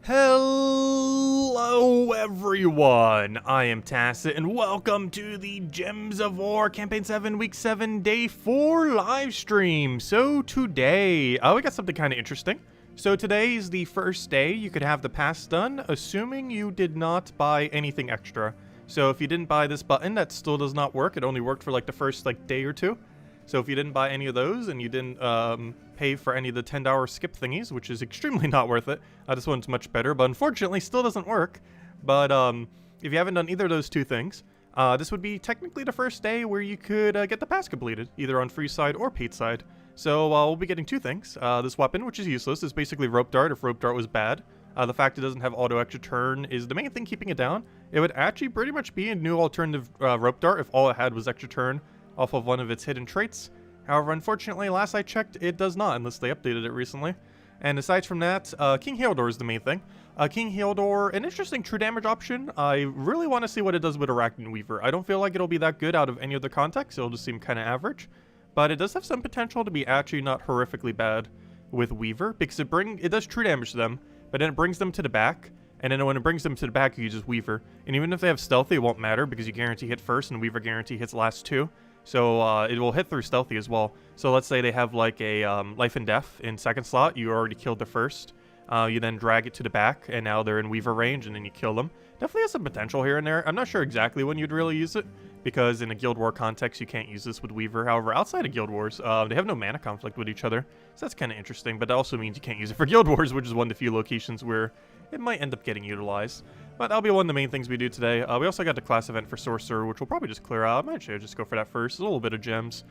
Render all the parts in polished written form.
Hello everyone, I am Tacit and welcome to the Gems of War Campaign 7 Week 7 Day 4 live stream. So today, we got something kind of interesting. So today is the first day you could have the pass done, assuming you did not buy anything extra. So if you didn't buy this button, that still does not work. It only worked for like the first day or two. So if you didn't buy any of those and you didn't pay for any of the $10 skip thingies, which is extremely not worth it, this one's much better, but unfortunately still doesn't work. But if you haven't done either of those two things, this would be technically the first day where you could get the pass completed, either on free side or paid side. So we'll be getting two things. This weapon, which is useless, is basically Rope Dart if Rope Dart was bad. The fact it doesn't have auto extra turn is the main thing keeping it down. It would actually pretty much be a new alternative Rope Dart if all it had was extra turn off of one of its hidden traits. However, unfortunately, last I checked, it does not, unless they updated it recently. And aside from that, King Heliodor is the main thing. King Heliodor, an interesting true damage option. I really want to see what it does with Arachnid Weaver. I don't feel like it'll be that good out of any other context. It'll just seem kind of average. But it does have some potential to be actually not horrifically bad with Weaver, because it does true damage to them, but then it brings them to the back. And then when it brings them to the back, you just Weaver. And even if they have Stealthy, it won't matter, because you guarantee hit first, and Weaver guarantee hits last two. So it will hit through Stealthy as well. So let's say they have like a Life and Death in second slot. You already killed the first. You then drag it to the back, and now they're in Weaver range, and then you kill them. Definitely has some potential here and there. I'm not sure exactly when you'd really use it, because in a Guild War context, you can't use this with Weaver. However, outside of Guild Wars, they have no mana conflict with each other. So that's kind of interesting, but that also means you can't use it for Guild Wars, which is one of the few locations where it might end up getting utilized. But that'll be one of the main things we do today. We also got the class event for Sorcerer, which we'll probably just clear out. I might just go for that first. A little bit of gems.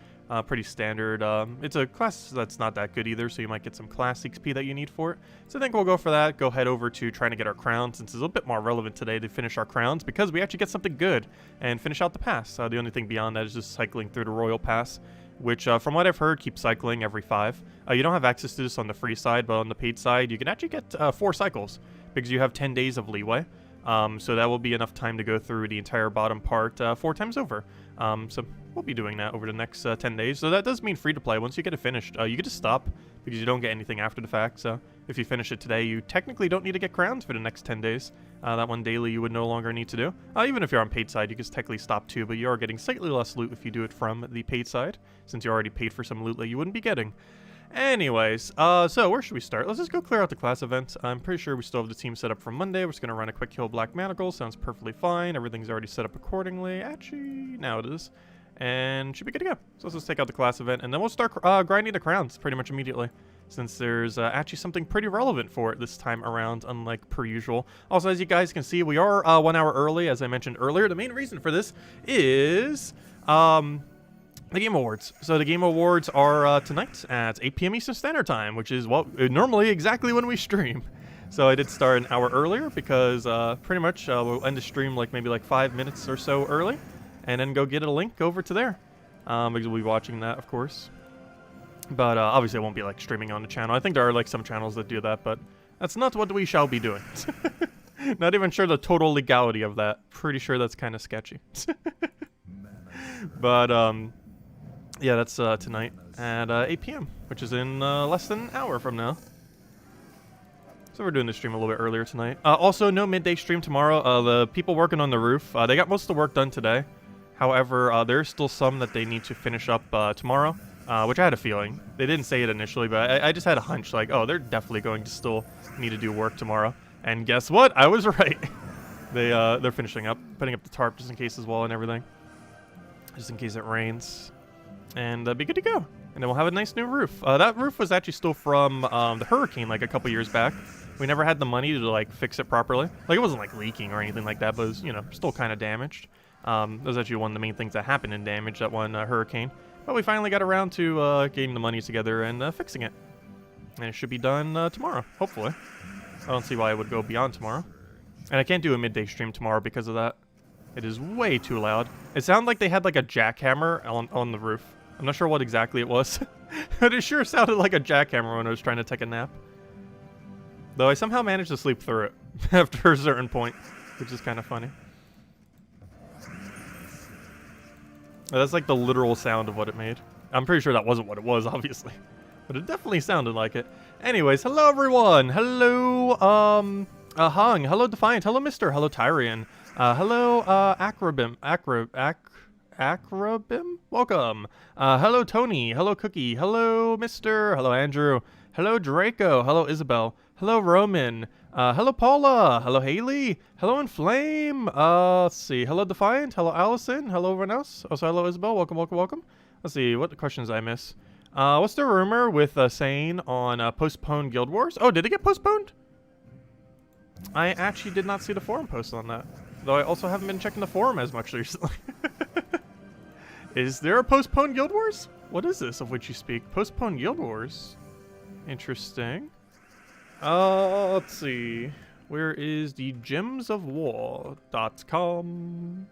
Pretty standard. It's a class that's not that good either, so you might get some class XP that you need for it. So I think we'll go for that. Go head over to trying to get our crowns, since it's a little bit more relevant today to finish our crowns, because we actually get something good and finish out the pass. The only thing beyond that is just cycling through the Royal Pass, which from what I've heard keeps cycling every 5. You don't have access to this on the free side, but on the paid side you can actually get 4 cycles, because you have 10 days of leeway. So that will be enough time to go through the entire bottom part 4 times over. So we'll be doing that over the next 10 days. So that does mean free to play. Once you get it finished, you get to stop, because you don't get anything after the fact. So if you finish it today, you technically don't need to get crowns for the next 10 days. That one daily you would no longer need to do. Even if you're on paid side, you can technically stop too, but you are getting slightly less loot if you do it from the paid side, since you already paid for some loot that you wouldn't be getting. Anyways, so where should we start? Let's just go clear out the class event. I'm pretty sure we still have the team set up for Monday. We're just going to run a quick kill Black Manacle. Sounds perfectly fine. Everything's already set up accordingly. Actually, now it is. And should be good to go. So let's just take out the class event, and then we'll start grinding the crowns pretty much immediately, since there's actually something pretty relevant for it this time around, unlike per usual. Also, as you guys can see, we are 1 hour early, as I mentioned earlier. The main reason for this is the Game Awards. So the Game Awards are tonight at 8 p.m. Eastern Standard Time, which is normally exactly when we stream. So I did start an hour earlier, because pretty much we'll end the stream maybe 5 minutes or so early, and then go get a link over to there, because we'll be watching that, of course. But obviously I won't be streaming on the channel. I think there are some channels that do that, but that's not what we shall be doing. Not even sure the total legality of that. Pretty sure that's kind of sketchy. But yeah, that's tonight at 8 p.m., which is in less than an hour from now. So we're doing the stream a little bit earlier tonight. Also, no midday stream tomorrow. The people working on the roof, they got most of the work done today. However, there's still some that they need to finish up tomorrow, which I had a feeling. They didn't say it initially, but I just had a hunch, oh, they're definitely going to still need to do work tomorrow. And guess what? I was right. They're finishing up, putting up the tarp just in case as well and everything. Just in case it rains. And be good to go. And then we'll have a nice new roof. That roof was actually still from the hurricane a couple years back. We never had the money to fix it properly. It wasn't leaking or anything like that, but it was, still kind of damaged. That was actually one of the main things that happened in damage, that one hurricane. But we finally got around to getting the money together and fixing it. And it should be done tomorrow, hopefully. I don't see why it would go beyond tomorrow. And I can't do a midday stream tomorrow because of that. It is way too loud. It sounded like they had a jackhammer on the roof. I'm not sure what exactly it was, but it sure sounded like a jackhammer when I was trying to take a nap. Though I somehow managed to sleep through it after a certain point, which is kind of funny. That's the literal sound of what it made. I'm pretty sure that wasn't what it was, obviously. But it definitely sounded like it. Anyways, hello everyone! Hello, Hung, hello Defiant, hello Mister, hello Tyrian, hello Acrobim, welcome. Hello Tony, hello Cookie, hello Mister, hello Andrew, hello Draco, hello Isabel, hello Roman, hello Paula, hello Haley, hello Inflame, let's see, hello Defiant, hello Allison, hello everyone else, also hello Isabel, welcome, welcome, welcome. Let's see, what questions I miss? What's the rumor with saying on postponed Guild Wars? Oh, did it get postponed? I actually did not see the forum post on that, though I also haven't been checking the forum as much recently. Is there a postponed Guild Wars? What is this of which you speak? Postponed Guild Wars? Interesting. Let's see. Where is the gemsofwar.com?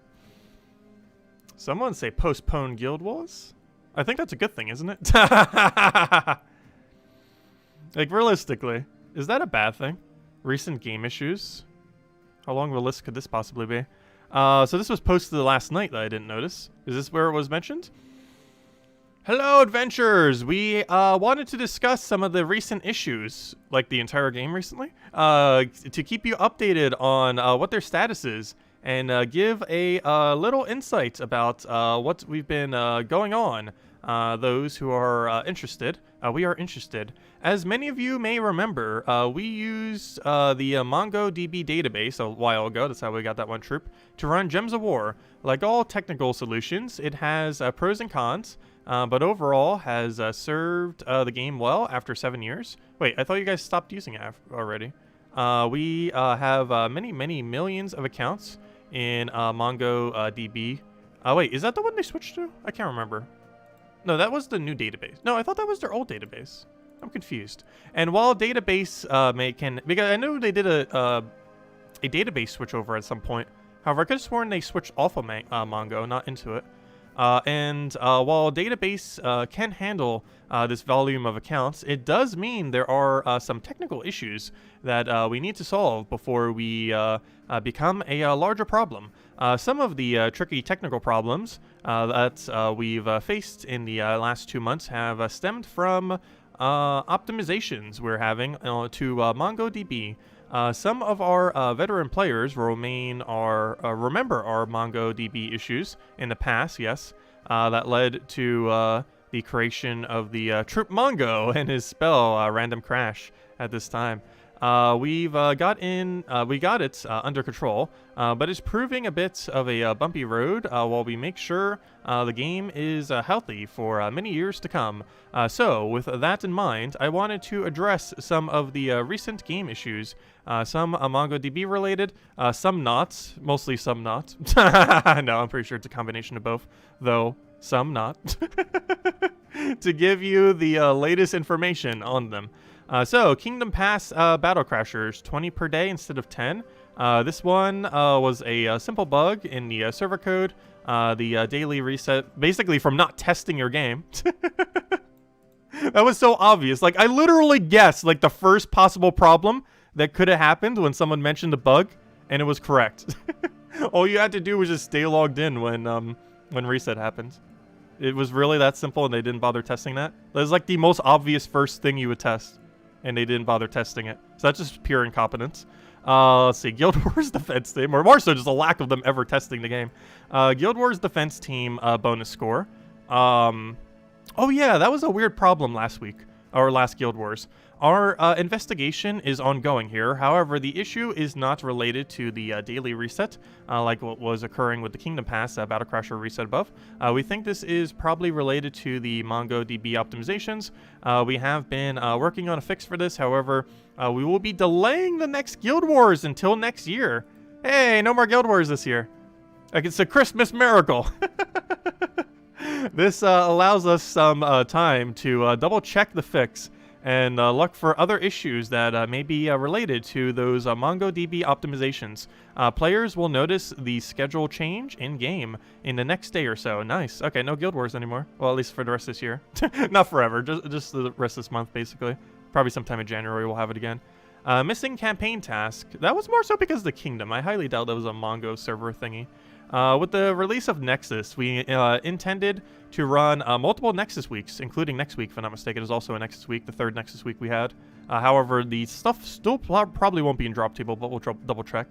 Someone say postponed Guild Wars? I think that's a good thing, isn't it? Like, realistically, is that a bad thing? Recent game issues? How long of a list could this possibly be? So this was posted last night that I didn't notice. Is this where it was mentioned? Hello, adventurers! We wanted to discuss some of the recent issues, like the entire game recently, to keep you updated on what their status is, and give a little insight about what we've been going on. Those who are interested, we are interested. As many of you may remember, we used the MongoDB database a while ago, that's how we got that one troop, to run Gems of War. Like all technical solutions, it has pros and cons, but overall has served the game well after 7 years. Wait, I thought you guys stopped using it already. We have many millions of accounts in MongoDB. Wait, is that the one they switched to? I can't remember. No, that was the new database. No, I thought that was their old database. I'm confused. And while database because I know they did a database switch over at some point. However, I could have sworn they switched off of Mongo, not into it. And while database can handle this volume of accounts, it does mean there are some technical issues that we need to solve before we become a larger problem. Some of the tricky technical problems that we've faced in the last 2 months have stemmed from optimizations we're having to MongoDB. Some of our veteran players remember our MongoDB issues in the past, yes, that led to the creation of the Troop Mongo and his spell, Random Crash, at this time. We got it under control, but it's proving a bit of a bumpy road while we make sure the game is healthy for many years to come. So, with that in mind, I wanted to address some of the recent game issues. Some MongoDB related, some not, mostly some not. No, I'm pretty sure it's a combination of both, though some not. To give you the latest information on them. So, Kingdom Pass Battle Crashers, 20 per day instead of 10. This one was a simple bug in the server code. The daily reset, basically from not testing your game. That was so obvious. Like, I literally guessed, like, the first possible problem that could have happened when someone mentioned a bug, and it was correct. All you had to do was just stay logged in when reset happened. It was really that simple, and they didn't bother testing that. That was, like, the most obvious first thing you would test. And they didn't bother testing it. So that's just pure incompetence. Let's see, Guild Wars defense team, or more so just a lack of them ever testing the game. Guild Wars defense team bonus score. Oh yeah, that was a weird problem last week, or last Guild Wars. Our investigation is ongoing here. However, the issue is not related to the daily reset, like what was occurring with the Kingdom Pass Battle Crasher reset above. We think this is probably related to the MongoDB optimizations. We have been working on a fix for this. However, we will be delaying the next Guild Wars until next year. Hey, no more Guild Wars this year. Like, it's a Christmas miracle. This allows us some time to double check the fix and look for other issues that may be related to those MongoDB optimizations. Players will notice the schedule change in-game in the next day or so. Nice. Okay, no Guild Wars anymore. Well, at least for the rest of this year. Not forever, just the rest of this month, basically. Probably sometime in January we'll have it again. Missing campaign task. That was more so because of the Kingdom. I highly doubt that was a Mongo server thingy. With the release of Nexus, we intended to run multiple Nexus weeks, including next week, if I'm not mistaken. It was also a Nexus week, the third Nexus week we had. However, the stuff still probably won't be in drop table, but we'll double check.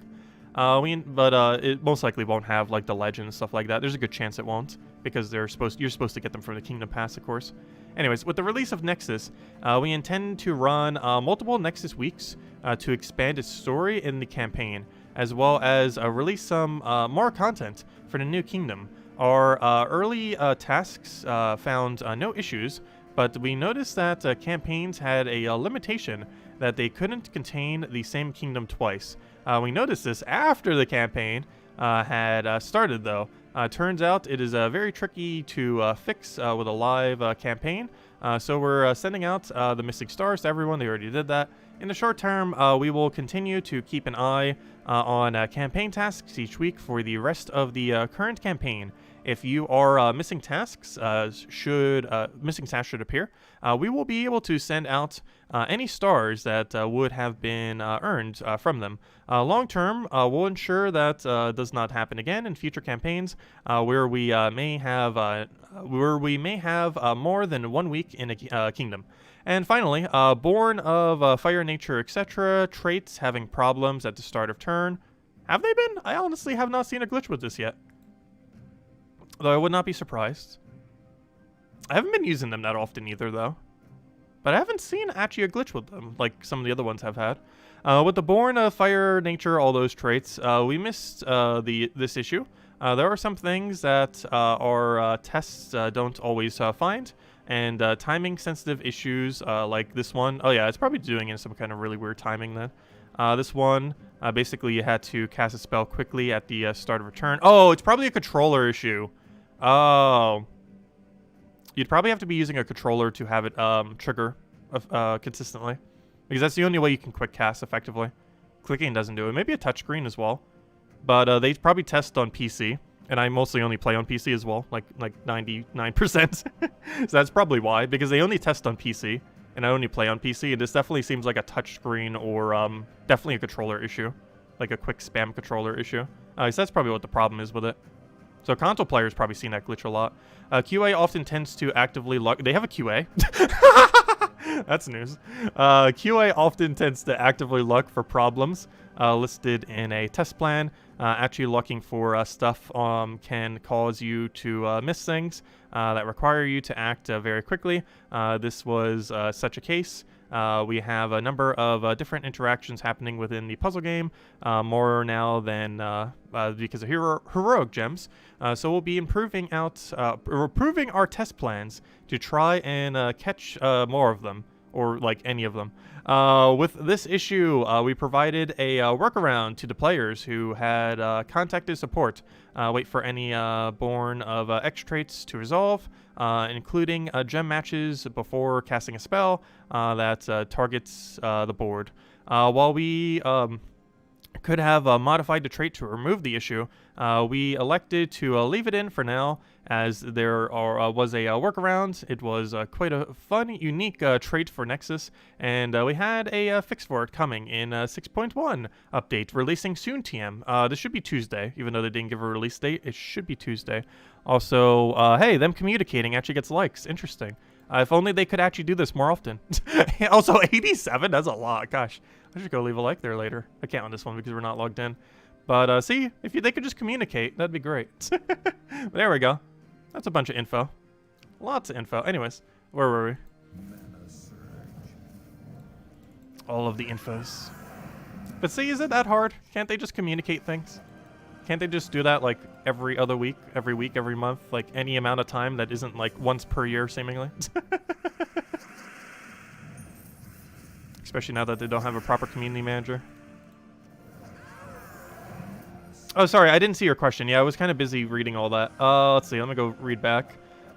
It most likely won't have like the legend and stuff like that. There's a good chance it won't, because you're supposed to get them from the Kingdom Pass, of course. Anyways, with the release of Nexus, we intend to run multiple Nexus weeks to expand its story in the campaign, as well as release some more content for the new kingdom. Our early tasks found no issues, but we noticed that campaigns had a limitation that they couldn't contain the same kingdom twice. We noticed this after the campaign had started, though. Turns out it is very tricky to fix with a live campaign, so we're sending out the Mystic Stars to everyone. They already did that. In the short term, we will continue to keep an eye on campaign tasks each week for the rest of the current campaign. If you are missing tasks, should appear, we will be able to send out any stars that would have been earned from them. Long term, we'll ensure that does not happen again in future campaigns, where we may have more than 1 week in a kingdom. And finally, born of fire nature, etc., traits having problems at the start of turn. Have they been? I honestly have not seen a glitch with this yet, though I would not be surprised. I haven't been using them that often either, though. But I haven't seen actually a glitch with them, like some of the other ones have had. With the born of fire nature, all those traits, we missed this issue. There are some things that our tests don't always find, and timing-sensitive issues like this one. Oh yeah, it's probably doing it in some kind of really weird timing then. This one, basically you had to cast a spell quickly at the start of a turn. Oh, it's probably a controller issue. Oh. You'd probably have to be using a controller to have it trigger consistently, because that's the only way you can quick cast effectively. Clicking doesn't do it. Maybe a touchscreen as well. But they probably test on PC, and I mostly only play on PC as well, like 99%. So that's probably why, because they only test on PC, and I only play on PC, and this definitely seems like a touchscreen or definitely a controller issue, like a quick spam controller issue. So that's probably what the problem is with it. So console players probably seen that glitch a lot. QA often tends to actively look. They have a QA. That's news. QA often tends to actively look for problems listed in a test plan. Actually looking for stuff can cause you to miss things that require you to act very quickly. This was such a case. We have a number of different interactions happening within the puzzle game, more now than because of heroic gems. So we'll be improving our test plans to try and catch more of them, or like any of them. With this issue, we provided a workaround to the players who had contacted support. Wait for any born of X traits to resolve, including gem matches before casting a spell that targets the board. While we could have modified the trait to remove the issue, we elected to leave it in for now, as there was a workaround. It was quite a fun, unique trait for Nexus, and we had a fix for it coming in 6.1 update, releasing soon, TM. This should be Tuesday, even though they didn't give a release date. It should be Tuesday. Also, hey, them communicating actually gets likes. Interesting. If only they could actually do this more often. Also, 87? That's a lot. Gosh, I should go leave a like there later. I can't on this one because we're not logged in. But see, if they could just communicate, that'd be great. But there we go. That's a bunch of info. Lots of info. Anyways, where were we? All of the infos. But see, is it that hard? Can't they just communicate things? Can't they just do that like every other week, every month, like any amount of time that isn't like once per year, seemingly? Especially now that they don't have a proper community manager. Oh, sorry, I didn't see your question. Yeah, I was kind of busy reading all that. Let's see, let me go read back.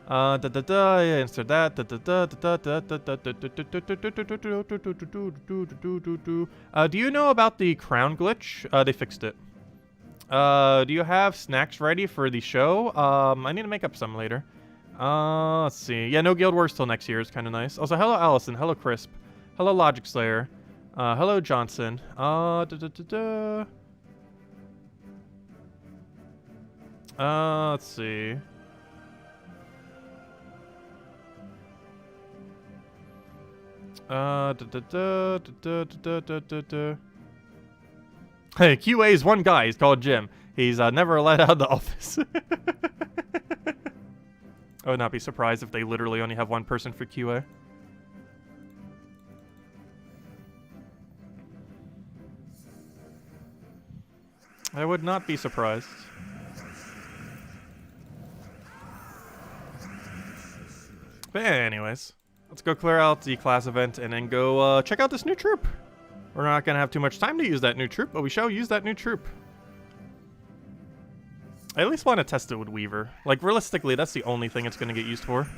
I answered that. Do you know about the crown glitch? They fixed it. Do you have snacks ready for the show? I need to make up some later. Let's see. Yeah, no Guild Wars till next year is kind of nice. Also, hello Allison, hello Crisp, hello Logic Slayer, hello Johnson. Let's see. Hey, QA is one guy. He's called Jim. He's never let out of the office. I would not be surprised if they literally only have one person for QA. I would not be surprised. But anyways, let's go clear out the class event and then go check out this new troop. We're not going to have too much time to use that new troop, but we shall use that new troop. I at least want to test it with Weaver. Like, realistically, that's the only thing it's going to get used for.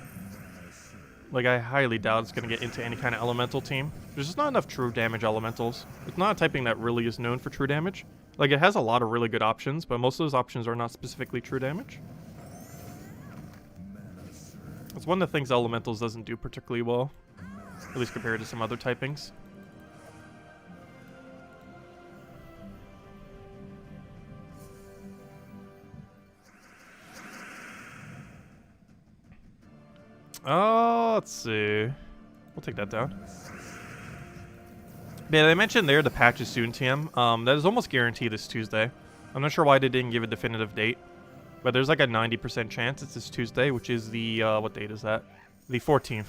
Like, I highly doubt it's going to get into any kind of elemental team. There's just not enough true damage elementals. It's not a typing that really is known for true damage. Like, it has a lot of really good options, but most of those options are not specifically true damage. It's one of the things elementals doesn't do particularly well, at least compared to some other typings. Oh, let's see. We'll take that down. Yeah, they mentioned there the patch is soon, TM. That is almost guaranteed this Tuesday. I'm not sure why they didn't give a definitive date, but there's like a 90% chance it's this Tuesday, which is the, what date is that? The 14th.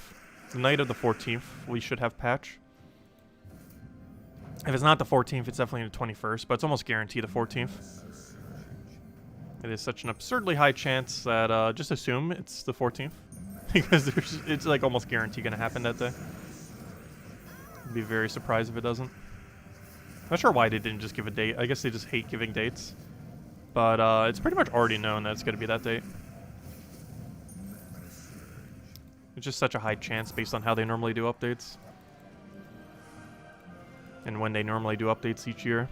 The night of the 14th, we should have patch. If it's not the 14th, it's definitely the 21st, but it's almost guaranteed the 14th. It is such an absurdly high chance that, just assume it's the 14th. Because it's like almost guaranteed going to happen that day. I'd be very surprised if it doesn't. Not sure why they didn't just give a date. I guess they just hate giving dates. But it's pretty much already known that it's going to be that date. It's just such a high chance based on how they normally do updates. And when they normally do updates each year.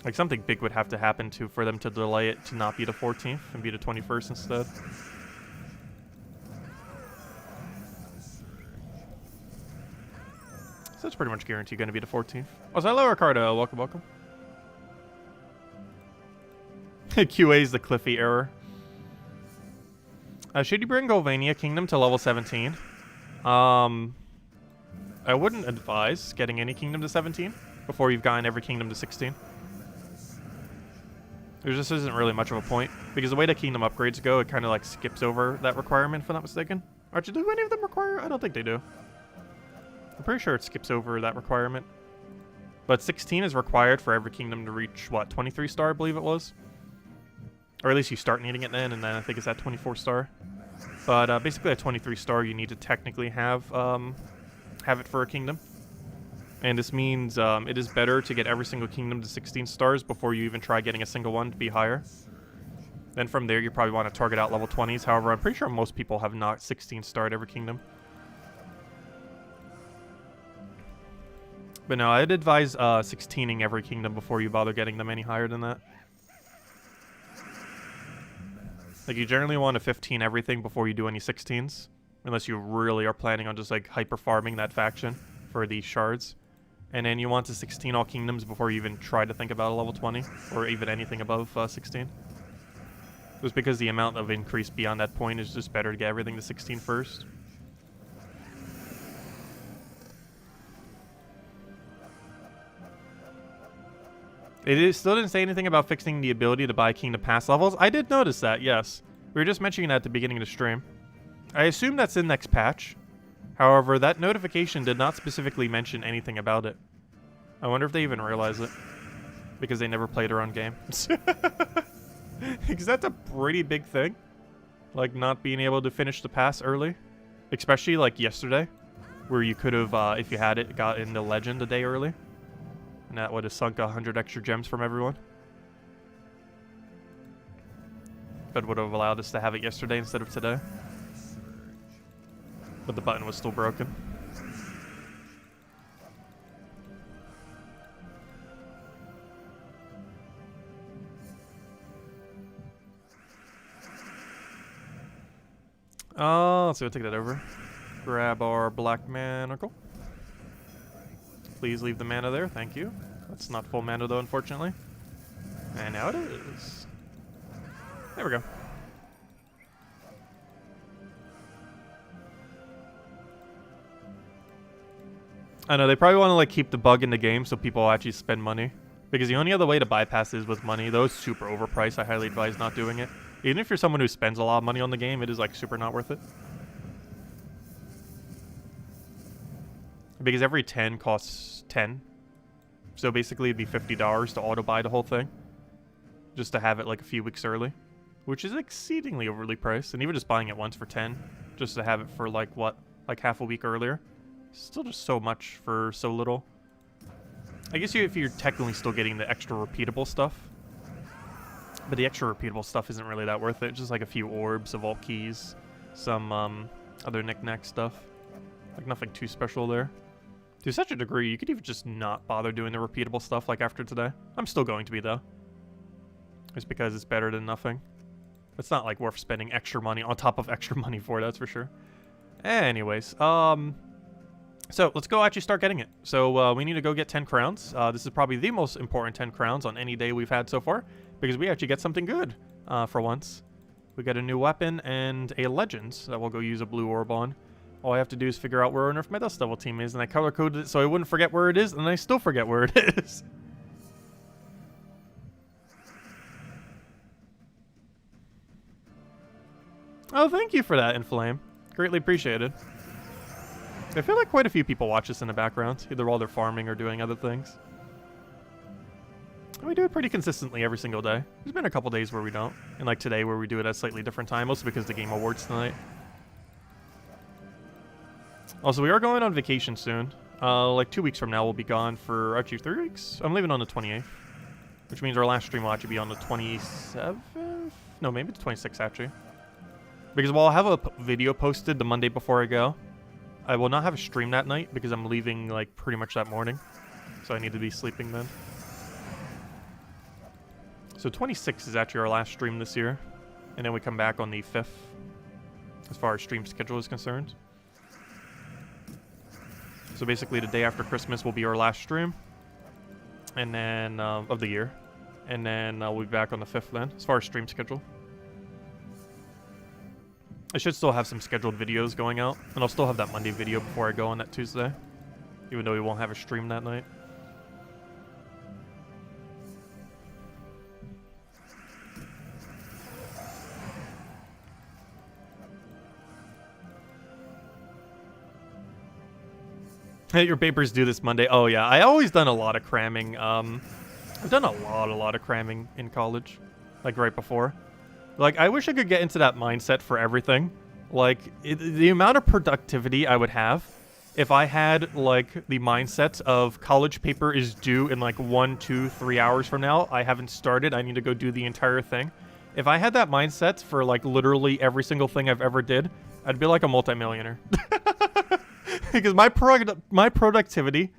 Like, something big would have to happen for them to delay it to not be the 14th and be the 21st instead. So that's pretty much guaranteed going to be the 14th. Oh, is that lower card? Welcome, welcome. QA's the Cliffy error. Should you bring Golvania Kingdom to level 17? I wouldn't advise getting any kingdom to 17 before you've gotten every kingdom to 16. There just isn't really much of a point, because the way the kingdom upgrades go, it kind of like skips over that requirement, if I'm not mistaken. Archie, do any of them require? I don't think they do. I'm pretty sure it skips over that requirement. But 16 is required for every kingdom to reach, what, 23 star, I believe it was? Or at least you start needing it then, and then I think it's at 24 star. But basically at 23 star, you need to technically have it for a kingdom. And this means it is better to get every single kingdom to 16 stars before you even try getting a single one to be higher. Then from there, you probably want to target out level 20s. However, I'm pretty sure most people have not 16 starred every kingdom. But no, I'd advise 16ing every kingdom before you bother getting them any higher than that. Like, you generally want to 15 everything before you do any 16s. Unless you really are planning on just, like, hyper-farming that faction for these shards. And then you want to 16 all kingdoms before you even try to think about a level 20. Or even anything above 16. Just because the amount of increase beyond that point is just better to get everything to 16 first. Still didn't say anything about fixing the ability to buy Kingdom Pass levels. I did notice that, yes. We were just mentioning that at the beginning of the stream. I assume that's in next patch. However, that notification did not specifically mention anything about it. I wonder if they even realize it. Because they never play their own game. Because that's a pretty big thing. Like, not being able to finish the pass early. Especially, like, yesterday. Where you could have, if you had it, got into Legend a day early. And that would have sunk 100 extra gems from everyone. But would have allowed us to have it yesterday instead of today. But the button was still broken. Let's see, we'll take that over. Grab our black manacle. Please leave the mana there, thank you. That's not full mana though, unfortunately. And now it is. There we go. I know, they probably want to like keep the bug in the game so people actually spend money. Because the only other way to bypass is with money. Though it's super overpriced, I highly advise not doing it. Even if you're someone who spends a lot of money on the game, it is like super not worth it. Because every 10 costs 10. So basically it'd be $50 to auto-buy the whole thing. Just to have it like a few weeks early. Which is exceedingly overly priced. And even just buying it once for 10, just to have it for like, what? Like half a week earlier. Still just so much for so little. I guess if you're technically still getting the extra repeatable stuff. But the extra repeatable stuff isn't really that worth it. Just like a few orbs of all keys. Some other knick-knack stuff. Like nothing too special there. To such a degree, you could even just not bother doing the repeatable stuff like after today. I'm still going to be though. Just because it's better than nothing. It's not like worth spending extra money on top of extra money for, that's for sure. Anyways, so let's go actually start getting it. So we need to go get 10 crowns. This is probably the most important 10 crowns on any day we've had so far. Because we actually get something good for once. We get a new weapon and a Legends that we'll go use a blue orb on. All I have to do is figure out where our Nerf my Dust Devil team is, and I color-coded it so I wouldn't forget where it is, and I still forget where it is. Oh, thank you for that, Inflame. Greatly appreciated. I feel like quite a few people watch this in the background, either while they're farming or doing other things. And we do it pretty consistently every single day. There's been a couple days where we don't, and like today where we do it at a slightly different time, mostly because the Game Awards tonight. Also, we are going on vacation soon. Like 2 weeks from now, we'll be gone for actually 3 weeks. I'm leaving on the 28th, which means our last stream will actually be on the 27th? No, maybe the 26th, actually. Because while I'll have a video posted the Monday before I go, I will not have a stream that night because I'm leaving, like, pretty much that morning. So I need to be sleeping then. So 26 is actually our last stream this year. And then we come back on the 5th, as far as stream schedule is concerned. So basically the day after Christmas will be our last stream. And then, of the year. And then we'll be back on the 5th then, as far as stream schedule. I should still have some scheduled videos going out. And I'll still have that Monday video before I go on that Tuesday. Even though we won't have a stream that night. Hey, your papers due this Monday. Oh yeah, I always done a lot of cramming. I've done a lot of cramming in college, like right before. Like, I wish I could get into that mindset for everything. Like, the amount of productivity I would have if I had, like, the mindset of college paper is due in, like, 1, 2, 3 hours from now. I haven't started. I need to go do the entire thing. If I had that mindset for, like, literally every single thing I've ever did, I'd be like a multimillionaire. Because my productivity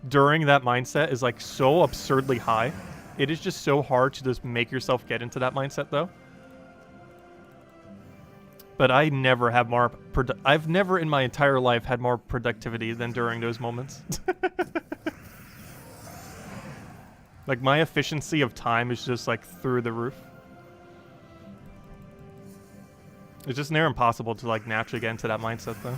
during that mindset is, like, so absurdly high. It is just so hard to just make yourself get into that mindset, though. But I never have more... I've never in my entire life had more productivity than during those moments. Like, my efficiency of time is just, like, through the roof. It's just near impossible to, like, naturally get into that mindset, though.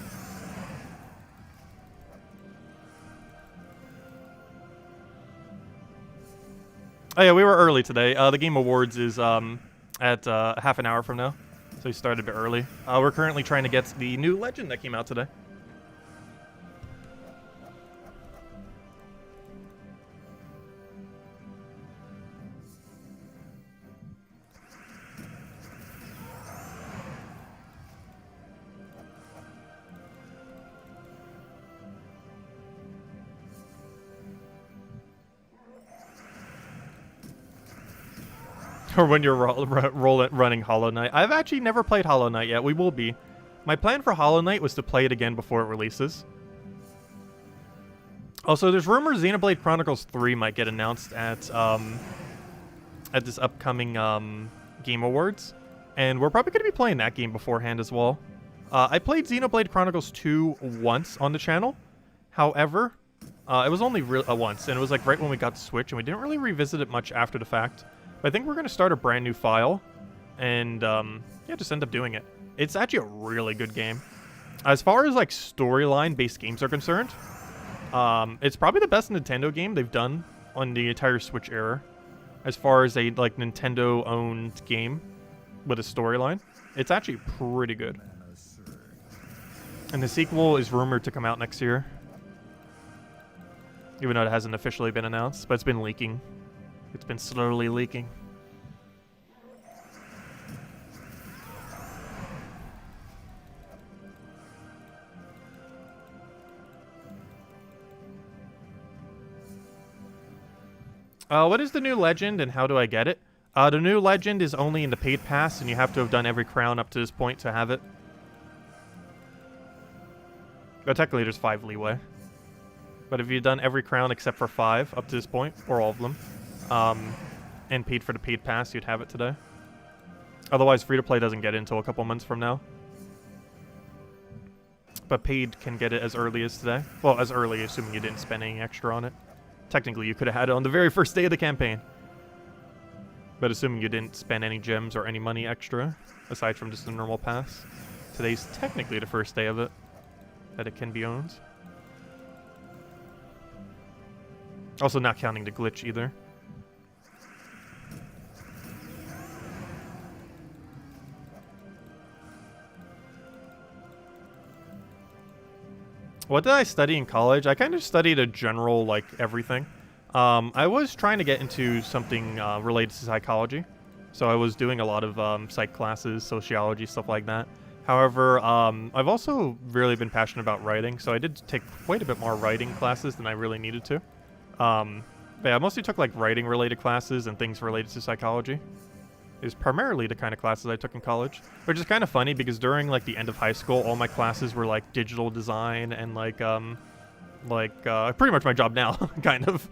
Oh yeah, we were early today. The Game Awards is at half an hour from now. So we started a bit early. We're currently trying to get the new Legend that came out today. Or when you're running Hollow Knight. I've actually never played Hollow Knight yet. We will be. My plan for Hollow Knight was to play it again before it releases. Also, there's rumors Xenoblade Chronicles 3 might get announced at this upcoming Game Awards. And we're probably going to be playing that game beforehand as well. I played Xenoblade Chronicles 2 once on the channel. However, it was only once. And it was like right when we got the Switch. And we didn't really revisit it much after the fact. But I think we're going to start a brand new file and, yeah, just end up doing it. It's actually a really good game. As far as, like, storyline-based games are concerned, It's probably the best Nintendo game they've done on the entire Switch era, as far as a like Nintendo-owned game with a storyline. It's actually pretty good. And the sequel is rumored to come out next year, even though it hasn't officially been announced, but it's been leaking. It's been slowly leaking. What is the new legend and how do I get it? The new legend is only in the paid pass, and you have to have done every crown up to this point to have it. But technically there's 5 leeway. But if you've done every crown except for 5 up to this point, or all of them, and paid for the paid pass, you'd have it today. Otherwise, free-to-play doesn't get it until a couple months from now. But paid can get it as early as today. Well, as early, assuming you didn't spend any extra on it. Technically, you could have had it on the very first day of the campaign. But assuming you didn't spend any gems or any money extra, aside from just the normal pass, today's technically the first day of it that it can be owned. Also not counting the glitch either. What did I study in college? I kind of studied a general, like, everything. I was trying to get into something related to psychology. So I was doing a lot of psych classes, sociology, stuff like that. However, I've also really been passionate about writing, so I did take quite a bit more writing classes than I really needed to. But yeah, I mostly took, like, writing-related classes and things related to psychology. Is primarily the kind of classes I took in college, which is kind of funny because during like the end of high school, all my classes were like digital design and pretty much my job now, kind of,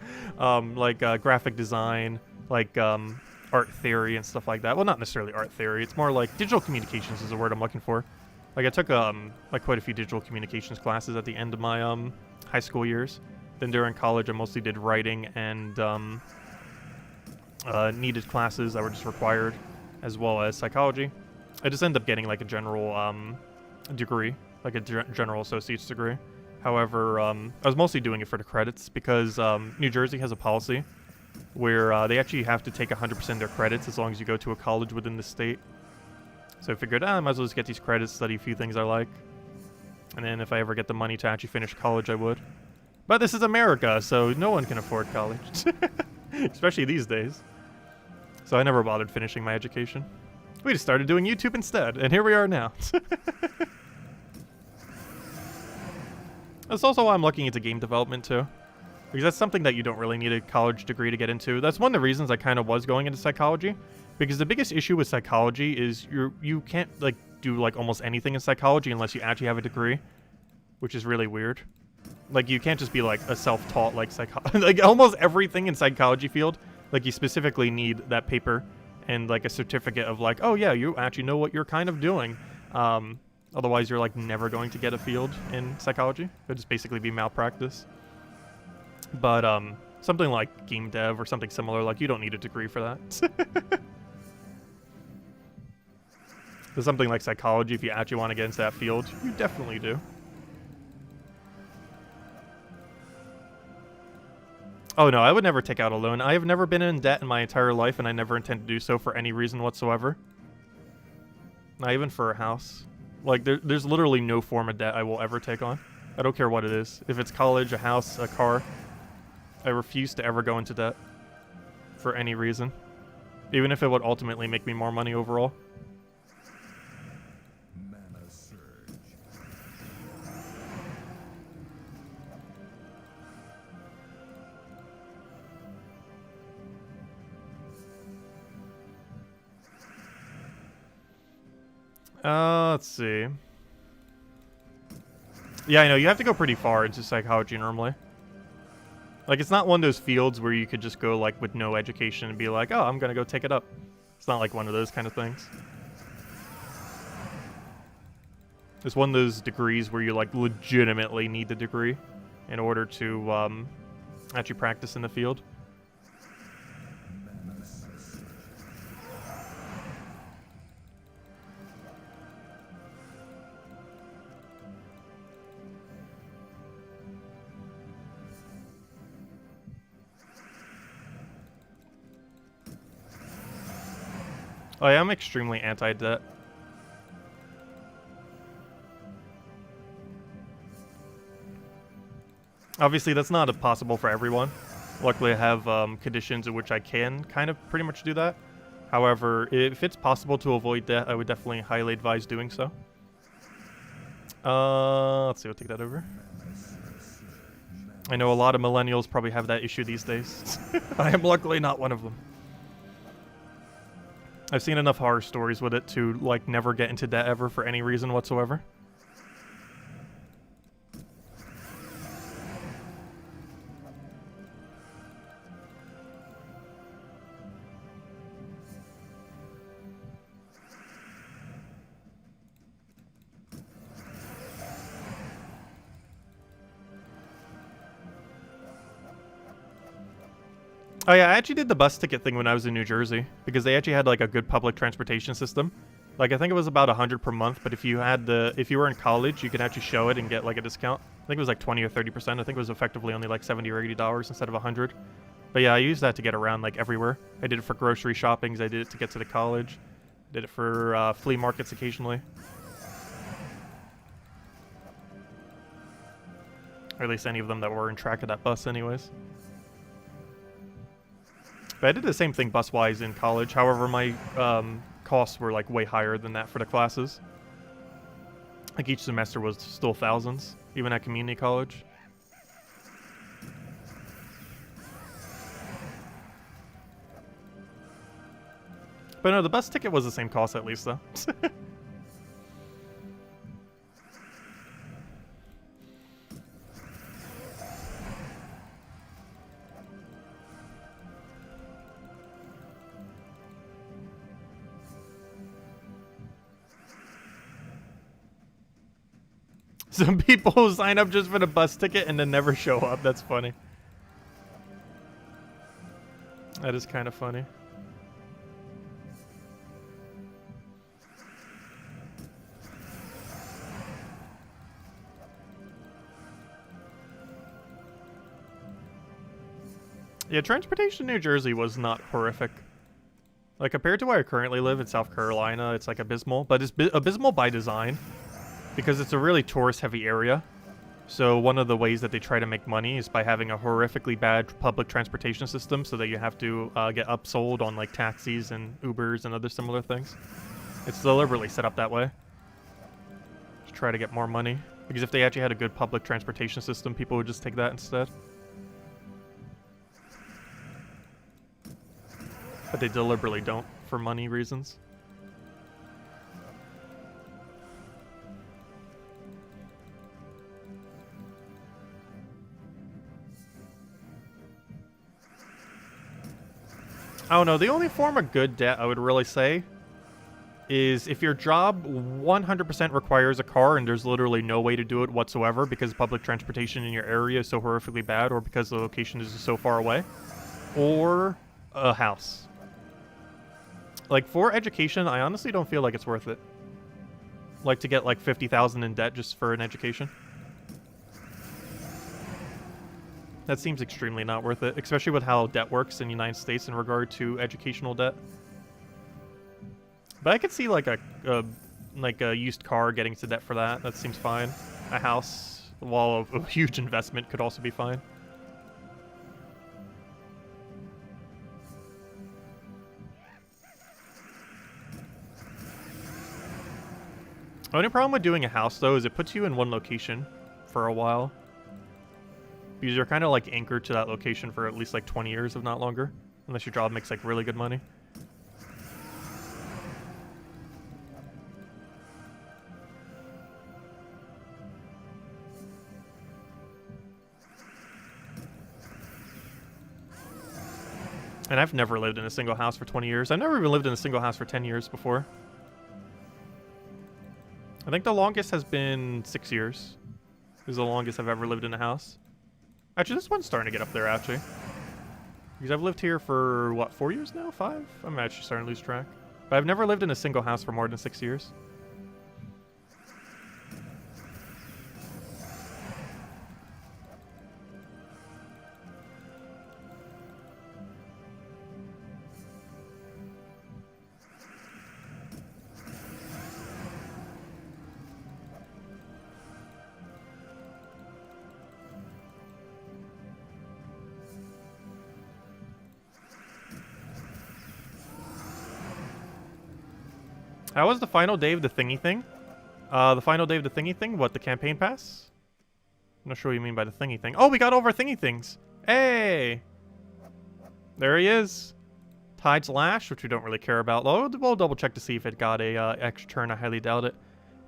graphic design, art theory and stuff like that. Well, not necessarily art theory. It's more like digital communications is the word I'm looking for. Like I took like quite a few digital communications classes at the end of my high school years. Then during college, I mostly did writing and needed classes that were just required, as well as psychology. I just ended up getting like a general degree, like a general associate's degree. However, I was mostly doing it for the credits because New Jersey has a policy where they actually have to take 100% of their credits as long as you go to a college within the state. So I figured, I might as well just get these credits, study a few things I like, and then if I ever get the money to actually finish college, I would. But this is America, so no one can afford college. Especially these days. So I never bothered finishing my education. We just started doing YouTube instead, and here we are now. That's also why I'm looking into game development too. Because that's something that you don't really need a college degree to get into. That's one of the reasons I kind of was going into psychology. Because the biggest issue with psychology is you can't like do like almost anything in psychology unless you actually have a degree. Which is really weird. Like, you can't just be, like, a self-taught, like, like, almost everything in psychology field, like, you specifically need that paper and, like, a certificate of, like, oh, yeah, you actually know what you're kind of doing. Otherwise, you're, like, never going to get a field in psychology. It would just basically be malpractice. But, something like game dev or something similar, like, you don't need a degree for that. But something like psychology, if you actually want to get into that field, you definitely do. Oh no, I would never take out a loan. I have never been in debt in my entire life, and I never intend to do so for any reason whatsoever. Not even for a house. Like, there's literally no form of debt I will ever take on. I don't care what it is. If it's college, a house, a car, I refuse to ever go into debt for any reason. Even if it would ultimately make me more money overall. Let's see. Yeah, I know, you have to go pretty far into psychology normally. Like, it's not one of those fields where you could just go, like, with no education and be like, oh, I'm gonna go take it up. It's not like one of those kind of things. It's one of those degrees where you, like, legitimately need the degree in order to, actually practice in the field. I am extremely anti-debt. Obviously, that's not possible for everyone. Luckily, I have conditions in which I can kind of pretty much do that. However, if it's possible to avoid debt, I would definitely highly advise doing so. Let's see, we'll take that over. I know a lot of millennials probably have that issue these days. I am luckily not one of them. I've seen enough horror stories with it to, like, never get into debt ever for any reason whatsoever. Oh yeah, I actually did the bus ticket thing when I was in New Jersey, because they actually had like a good public transportation system. Like, I think it was about 100 per month, but if you were in college, you could actually show it and get like a discount. I think it was like 20 or 30%. I think it was effectively only like $70 or $80 instead of 100. But yeah, I used that to get around like everywhere. I did it for grocery shoppings. I did it to get to the college. I did it for flea markets occasionally. Or at least any of them that were in track of that bus anyways. But I did the same thing bus-wise in college. However, my costs were like way higher than that for the classes. Like each semester was still thousands, even at community college. But no, the bus ticket was the same cost at least though. Some people sign up just for the bus ticket and then never show up. That's funny. That is kind of funny. Yeah, transportation in New Jersey was not horrific. Like, compared to where I currently live in South Carolina, it's like abysmal. But it's abysmal by design, because it's a really tourist-heavy area. So one of the ways that they try to make money is by having a horrifically bad public transportation system, so that you have to get upsold on like taxis and Ubers and other similar things. It's deliberately set up that way to try to get more money. Because if they actually had a good public transportation system, people would just take that instead. But they deliberately don't, for money reasons. I don't know, the only form of good debt I would really say is if your job 100% requires a car and there's literally no way to do it whatsoever because public transportation in your area is so horrifically bad, or because the location is so far away, or a house. Like, for education, I honestly don't feel like it's worth it. Like, to get like 50,000 in debt just for an education. That seems extremely not worth it, especially with how debt works in the United States in regard to educational debt. But I could see like a used car getting to debt for that. That seems fine. A house, while a huge investment, could also be fine. The only problem with doing a house, though, is it puts you in one location for a while. Because you're kind of like anchored to that location for at least like 20 years, if not longer. Unless your job makes like really good money. And I've never lived in a single house for 20 years. I've never even lived in a single house for 10 years before. I think the longest has been 6 years. Is the longest I've ever lived in a house. Actually, this one's starting to get up there, actually. Because I've lived here for, what, 4 years now? 5? I'm actually starting to lose track. But I've never lived in a single house for more than 6 years. How was the final day of the thingy thing? The final day of the thingy thing? What, the campaign pass? I'm not sure what you mean by the thingy thing. Oh, we got all of our thingy things. Hey! There he is. Tide's Lash, which we don't really care about. We'll double check to see if it got a extra turn. I highly doubt it.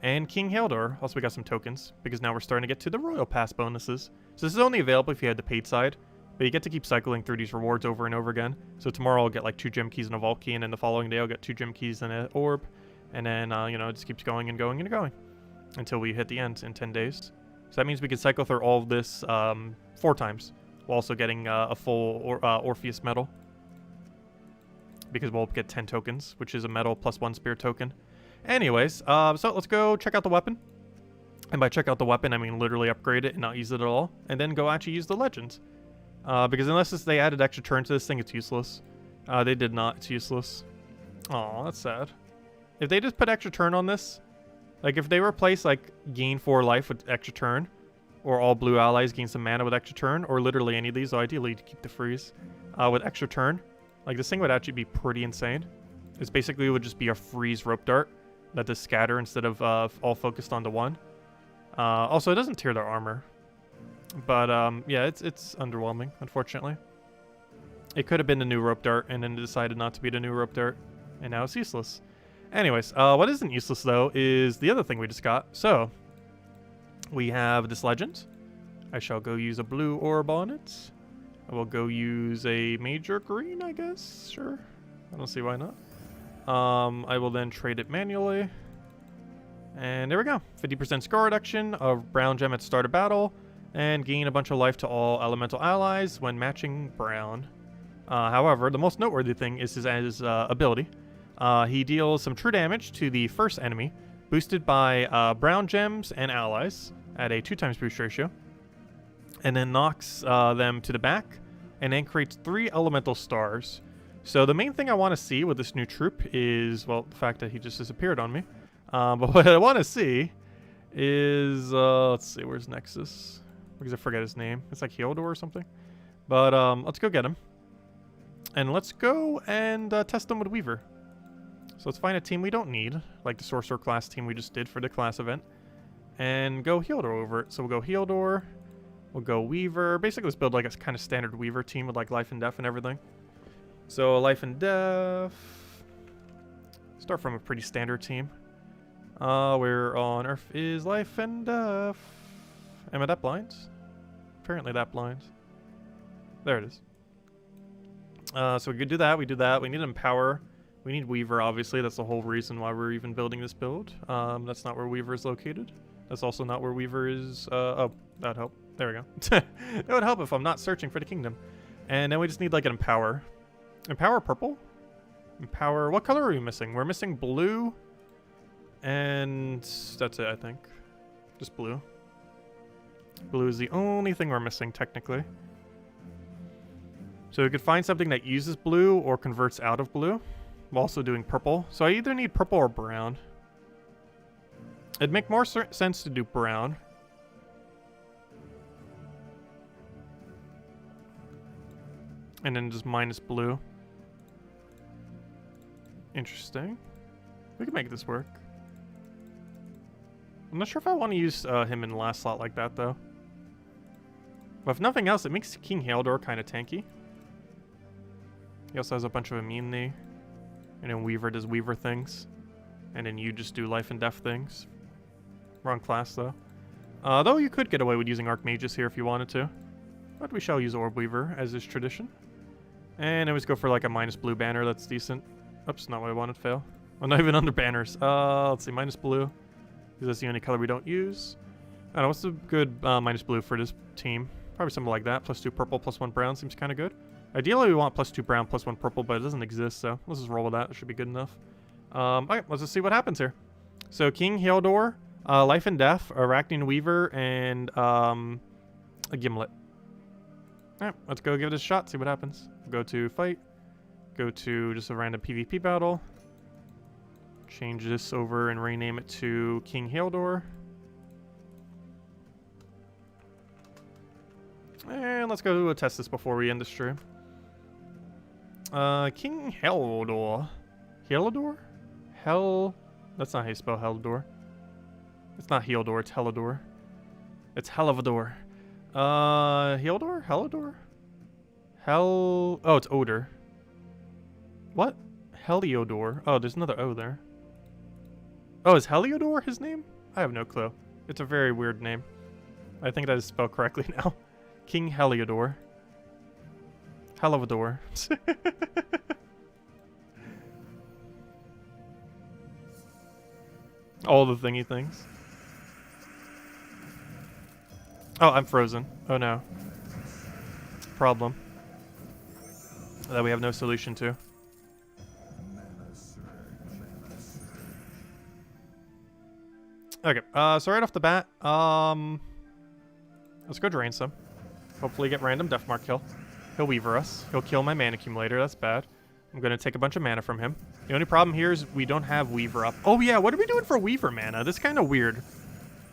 And King Heliodor. Also, we got some tokens, because now we're starting to get to the Royal Pass bonuses. So this is only available if you had the paid side, but you get to keep cycling through these rewards over and over again. So tomorrow I'll get like 2 gem keys and a vault key, and then the following day I'll get 2 gem keys and an orb. And then, you know, it just keeps going and going and going until we hit the end in 10 days. So that means we can cycle through all of this 4 times, while also getting a full Orpheus medal. Because we'll get 10 tokens, which is a medal plus 1 spear token. Anyways, so let's go check out the weapon. And by check out the weapon, I mean literally upgrade it and not use it at all. And then go actually use the legends. Because unless they added extra turn to this thing, it's useless. They did not. It's useless. Aw, that's sad. If they just put extra turn on this, like if they replace like gain 4 life with extra turn, or all blue allies gain some mana with extra turn, or literally any of these, so ideally to keep the freeze, with extra turn, like this thing would actually be pretty insane. It's basically would just be a freeze rope dart that does scatter instead of all focused onto one. Also, it doesn't tear their armor, but yeah, it's underwhelming, unfortunately. It could have been the new rope dart, and then decided not to be the new rope dart, and now it's useless. Anyways, what isn't useless though is the other thing we just got. So we have this legend. I shall go use a blue orb on it. I will go use a major green, I guess. Sure. I don't see why not. I will then trade it manually. And there we go. 50% score reduction of brown gem at start of battle. And gain a bunch of life to all elemental allies when matching brown. However, the most noteworthy thing is his ability. He deals some true damage to the first enemy, boosted by brown gems and allies at a 2x boost ratio. And then knocks them to the back, and then creates 3 elemental stars. So the main thing I want to see with this new troop is, well, the fact that he just disappeared on me. But what I want to see is, let's see, where's Nexus? Because I forget his name. It's like Heliodor or something. But let's go get him. And let's go and test him with Weaver. So let's find a team we don't need, like the Sorcerer class team we just did for the class event. And go Heliodor over it. So we'll go Heliodor. We'll go Weaver. Basically, let's build like a kind of standard Weaver team with like life and death and everything. So life and death. Start from a pretty standard team. Where on earth is life and death? Am I that blind? Apparently that blind. There it is. So we could do that. We do that. We need Empower. We need Weaver, obviously. That's the whole reason why we're even building this build. That's not where Weaver is located. That's also not where Weaver is. Oh, that'd help. There we go. It would help if I'm not searching for the kingdom. And then we just need like an Empower. Empower purple? Empower. What color are we missing? We're missing blue. And that's it, I think. Just blue. Blue is the only thing we're missing, technically. So we could find something that uses blue or converts out of blue. I'm also doing purple. So I either need purple or brown. It'd make more sense to do brown. And then just minus blue. Interesting. We can make this work. I'm not sure if I want to use him in the last slot like that, though. But if nothing else, it makes King Heliodor kind of tanky. He also has a bunch of immunity. And then Weaver does Weaver things. And then you just do life and death things. Wrong class, though. Though you could get away with using Archmages here if you wanted to. But we shall use Orb Weaver, as is tradition. And then we just go for like a minus blue banner, that's decent. Oops, not what I wanted, fail. Well, not even under banners. Let's see, minus blue. Because that's the only color we don't use. I don't know, what's a good minus blue for this team? Probably something like that. +2 purple, +1 brown seems kind of good. Ideally, we want +2 brown, +1 purple, but it doesn't exist, so let's just roll with that. It should be good enough. Alright, let's just see what happens here. So, King Heliodor, Life and Death, Arachnean Weaver, and a Gimlet. Alright, let's go give it a shot, see what happens. Go to fight. Go to just a random PvP battle. Change this over and rename it to King Heliodor. And let's go test this before we end the stream. King Heliodor. Heliodor? That's not how you spell Heliodor. It's not Heliodor, it's Heliodor. It's Heliodor. Heliodor? Heliodor? Oh, it's Odor. What? Heliodor. Oh, there's another O there. Oh, is Heliodor his name? I have no clue. It's a very weird name. I think that is spelled correctly now. King Heliodor. Heliodor. All the thingy things. Oh, I'm frozen. Oh no. Problem that we have no solution to. Okay, so right off the bat, let's go drain some. Hopefully get random Deathmark kill. He'll Weaver us. He'll kill my mana accumulator. That's bad. I'm going to take a bunch of mana from him. The only problem here is we don't have Weaver up. Oh yeah, what are we doing for Weaver mana? This is kind of weird.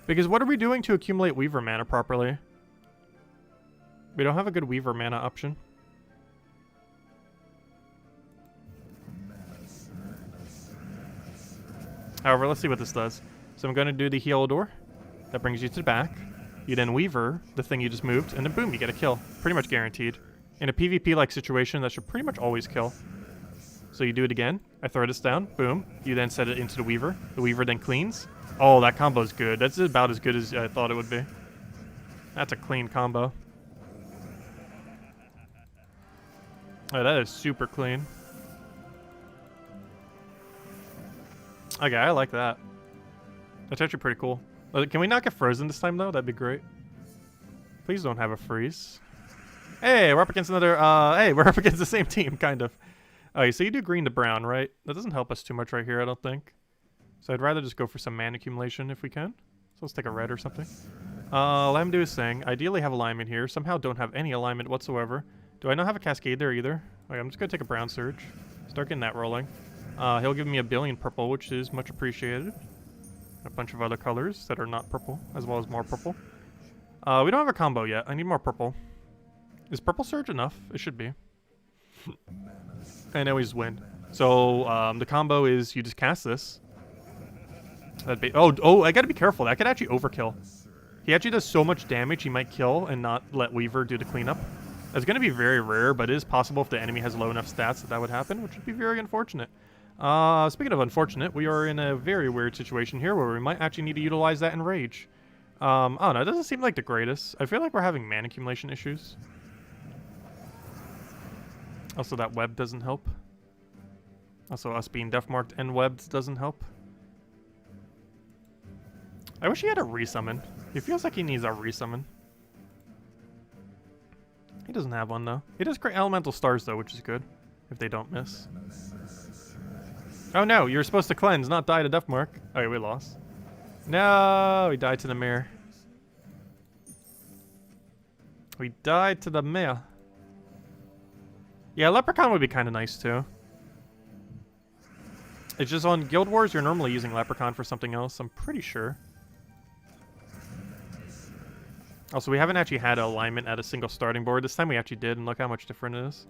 Because what are we doing to accumulate Weaver mana properly? We don't have a good Weaver mana option. However, let's see what this does. So I'm going to do the Heliodor. That brings you to the back. You then Weaver the thing you just moved, and then boom, you get a kill. Pretty much guaranteed. In a PvP-like situation, that should pretty much always kill. So you do it again. I throw this down. Boom. You then set it into the Weaver. The Weaver then cleans. Oh, that combo's good. That's about as good as I thought it would be. That's a clean combo. Oh, that is super clean. Okay, I like that. That's actually pretty cool. Can we not get frozen this time, though? That'd be great. Please don't have a freeze. Hey, we're up against another... hey, we're up against the same team, kind of. Okay, so you do green to brown, right? That doesn't help us too much right here, I don't think. So I'd rather just go for some mana accumulation if we can. So let's take a red or something. Let him do his thing. Ideally have alignment here. Somehow don't have any alignment whatsoever. Do I not have a Cascade there either? Okay, I'm just going to take a brown surge. Start getting that rolling. He'll give me a billion purple, which is much appreciated. A bunch of other colors that are not purple, as well as more purple. We don't have a combo yet. I need more purple. Is purple surge enough? It should be. I know he's win. So the combo is you just cast this. That'd be oh, I gotta be careful. That could actually overkill. He actually does so much damage he might kill and not let Weaver do the cleanup. That's gonna be very rare, but it is possible if the enemy has low enough stats that would happen, which would be very unfortunate. Speaking of unfortunate, we are in a very weird situation here where we might actually need to utilize that in Rage. I don't know, it doesn't seem like the greatest. I feel like we're having mana accumulation issues. Also, that web doesn't help. Also, us being deathmarked and webbed doesn't help. I wish he had a resummon. He feels like he needs a resummon. He doesn't have one, though. He does create elemental stars, though, which is good. If they don't miss. Oh no, you're supposed to cleanse, not die to Deathmark. Okay, we lost. No, we died to the mirror. We died to the mirror. Yeah, Leprechaun would be kind of nice too. It's just on Guild Wars, you're normally using Leprechaun for something else, I'm pretty sure. Also, we haven't actually had alignment at a single starting board. This time we actually did, and look how much different it is.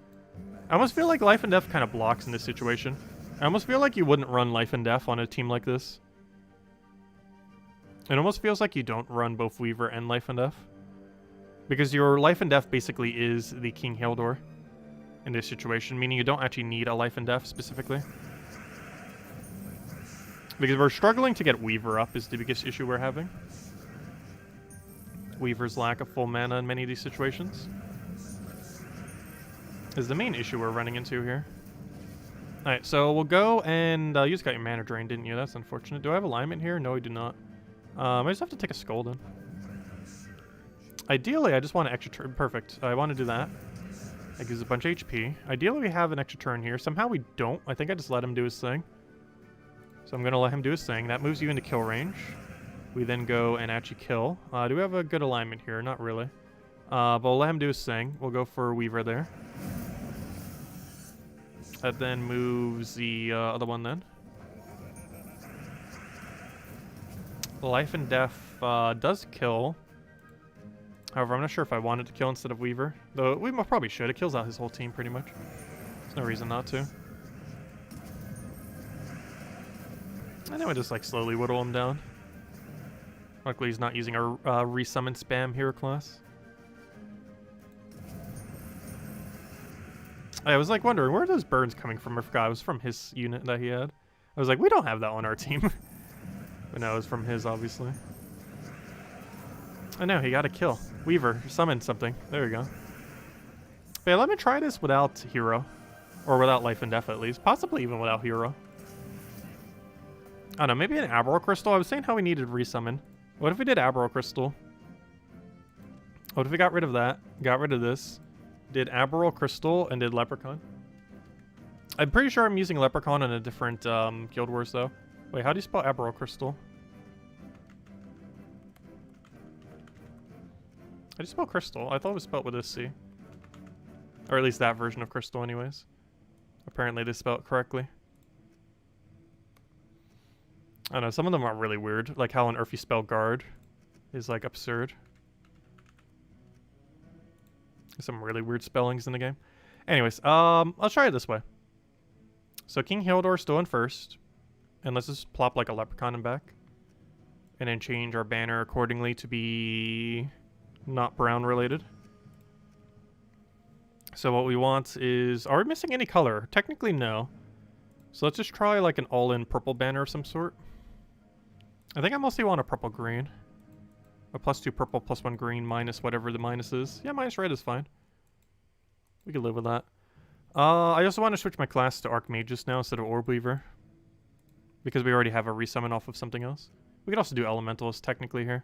I almost feel like Life and Death kind of blocks in this situation. I almost feel like you wouldn't run Life and Death on a team like this. It almost feels like you don't run both Weaver and Life and Death. Because your Life and Death basically is the King Heliodor in this situation, meaning you don't actually need a Life and Death specifically. Because we're struggling to get Weaver up is the biggest issue we're having. Weaver's lack of full mana in many of these situations is the main issue we're running into here. Alright, so we'll go and you just got your mana drain, didn't you? That's unfortunate. Do I have alignment here? No, I do not. I just have to take a skull then. Ideally, I just want an extra turn. Perfect. I want to do that. That gives a bunch of HP. Ideally, we have an extra turn here. Somehow we don't. I think I just let him do his thing. So I'm going to let him do his thing. That moves you into kill range. We then go and actually kill. Do we have a good alignment here? Not really. But we'll let him do his thing. We'll go for Weaver there. That then moves the other one then. Life and Death does kill. However, I'm not sure if I wanted to kill instead of Weaver. Though we probably should. It kills out his whole team pretty much. There's no reason not to. And then we just like slowly whittle him down. Luckily he's not using a resummon spam hero class. I was like wondering, where are those burns coming from? I forgot, it was from his unit that he had. I was like, we don't have that on our team. But no, it was from his, obviously. I know, he got a kill. Weaver, summoned something. There we go. But yeah, let me try this without hero. Or without life and death at least. Possibly even without hero. I don't know, maybe an Abel Crystal? I was saying how we needed resummon. What if we did Abel Crystal? What if we got rid of that? Got rid of this. Did Abel Crystal and did Leprechaun? I'm pretty sure I'm using Leprechaun in a different Guild Wars though. Wait, how do you spell Abel Crystal? How do you spell crystal? I thought it was spelled with a C. Or at least that version of crystal anyways. Apparently they spell it correctly. I don't know, some of them are really weird. Like how on earth you spell guard is like absurd. Some really weird spellings in the game. Anyways, I'll try it this way. So King Heliodor still in first. And let's just plop like a leprechaun in back. And then change our banner accordingly to be not brown related. So what we want is... Are we missing any color? Technically no. So let's just try like an all-in purple banner of some sort. I think I mostly want a purple-green. A +2 purple, +1 green, minus whatever the minus is. Yeah, minus red is fine. We can live with that. I also want to switch my class to Archmagus now instead of Orb Weaver. Because we already have a resummon off of something else. We could also do Elementalist technically here.